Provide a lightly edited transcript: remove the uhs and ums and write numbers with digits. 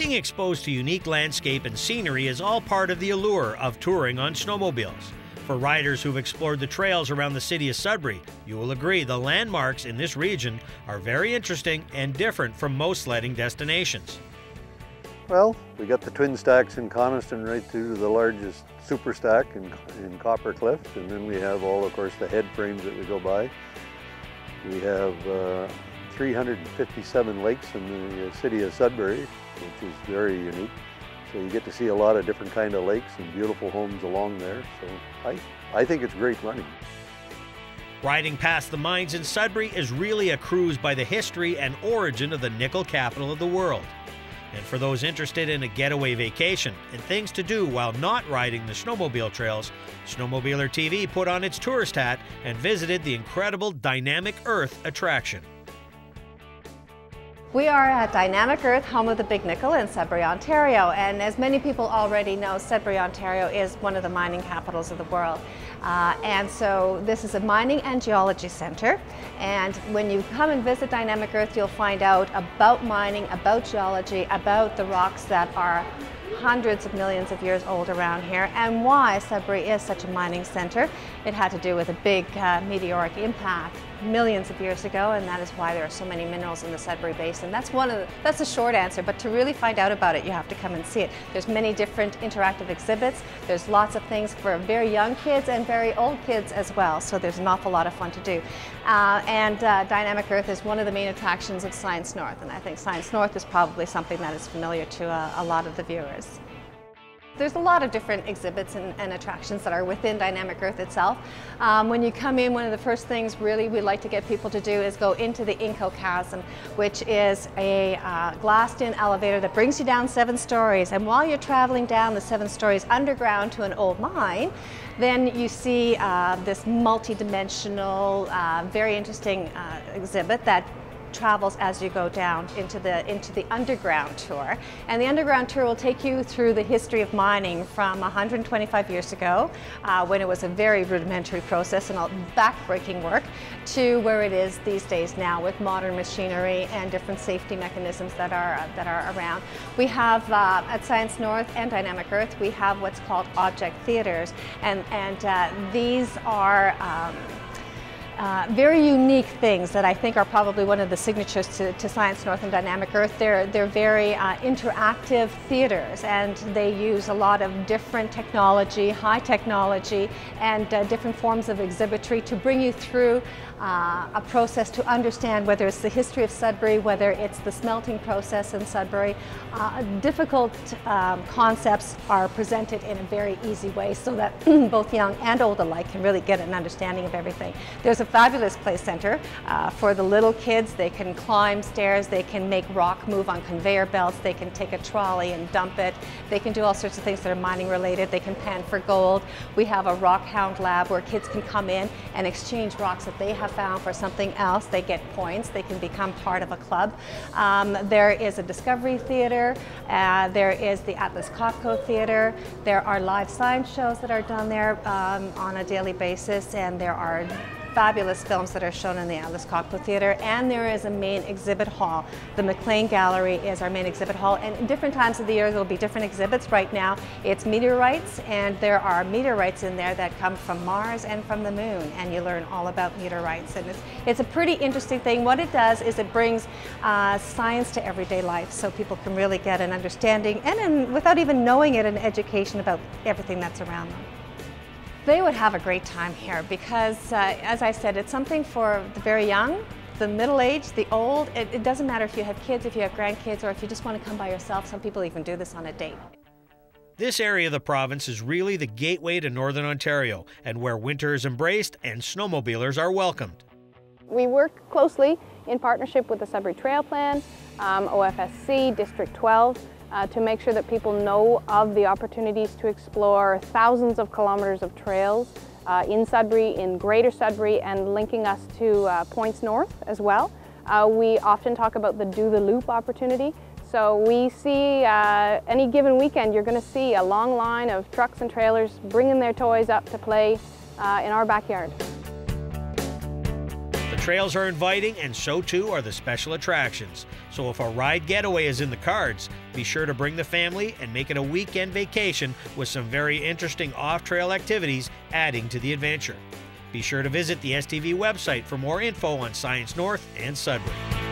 Being exposed to unique landscape and scenery is all part of the allure of touring on snowmobiles. For riders who've explored the trails around the city of Sudbury, you will agree the landmarks in this region are very interesting and different from most sledding destinations. Well, we got the twin stacks in Coniston right through to the largest super stack in Copper Cliff, and then we have all, of course, the head frames that we go by. We have 357 lakes in the city of Sudbury, which is very unique. So you get to see a lot of different kind of lakes and beautiful homes along there. So I think it's great running. Riding past the mines in Sudbury is really a cruise by the history and origin of the nickel capital of the world. And for those interested in a getaway vacation and things to do while not riding the snowmobile trails, Snowmobiler TV put on its tourist hat and visited the incredible Dynamic Earth attraction. We are at Dynamic Earth, home of the Big Nickel in Sudbury, Ontario. And as many people already know, Sudbury, Ontario is one of the mining capitals of the world. And so this is a mining and geology center. And when you come and visit Dynamic Earth, you'll find out about mining, about geology, about the rocks that are hundreds of millions of years old around here, and why Sudbury is such a mining center. It had to do with a big meteoric impact millions of years ago, and that is why there are so many minerals in the Sudbury Basin. That's the short answer, but to really find out about it, you have to come and see it. There's many different interactive exhibits. There's lots of things for very young kids and very old kids as well, so there's an awful lot of fun to do. Dynamic Earth is one of the main attractions of Science North, and I think Science North is probably something that is familiar to a lot of the viewers. There's a lot of different exhibits and attractions that are within Dynamic Earth itself. When you come in, one of the first things really we'd like to get people to do is go into the Inco Chasm, which is a glassed-in elevator that brings you down 7 stories. And while you're traveling down the 7 stories underground to an old mine, then you see this multi-dimensional, very interesting exhibit that travels as you go down into the underground tour. And the underground tour will take you through the history of mining from 125 years ago, when it was a very rudimentary process and all back-breaking work, to where it is these days now with modern machinery and different safety mechanisms that are around. We have at Science North and Dynamic Earth, we have what's called object theaters, and these are very unique things that I think are probably one of the signatures to Science North and Dynamic Earth. They're very interactive theaters, and they use a lot of different technology, high technology, and different forms of exhibitry to bring you through a process to understand whether it's the history of Sudbury, whether it's the smelting process in Sudbury. Difficult concepts are presented in a very easy way so that both young and old alike can really get an understanding of everything. There's a fabulous play center for the little kids. They can climb stairs, they can make rock move on conveyor belts, they can take a trolley and dump it, they can do all sorts of things that are mining related, they can pan for gold. We have a rock hound lab where kids can come in and exchange rocks that they have found for something else. They get points, they can become part of a club. There is a Discovery Theater, there is the Atlas Copco Theater, there are live science shows that are done there on a daily basis, and there are fabulous films that are shown in the Atlas Copco Theater, and there is a main exhibit hall. The McLean Gallery is our main exhibit hall, and in different times of the year there will be different exhibits. Right now it's meteorites, and there are meteorites in there that come from Mars and from the moon, and you learn all about meteorites, and it's a pretty interesting thing. What it does is it brings science to everyday life, so people can really get an understanding, and without even knowing it, an education about everything that's around them. They would have a great time here because, as I said, it's something for the very young, the middle-aged, the old. It doesn't matter if you have kids, if you have grandkids, or if you just want to come by yourself. Some people even do this on a date. This area of the province is really the gateway to Northern Ontario, and where winter is embraced and snowmobilers are welcomed. We work closely in partnership with the Sudbury Trail Plan, OFSC, District 12, to make sure that people know of the opportunities to explore thousands of kilometers of trails in Sudbury, in Greater Sudbury, and linking us to points north as well. We often talk about the Do the Loop opportunity. So we see any given weekend, you're going to see a long line of trucks and trailers bringing their toys up to play in our backyard. The trails are inviting, and so too are the special attractions. So if a ride getaway is in the cards, Be sure to bring the family and make it a weekend vacation with some very interesting off-trail activities adding to the adventure. Be sure to visit the STV website for more info on Science North and Sudbury.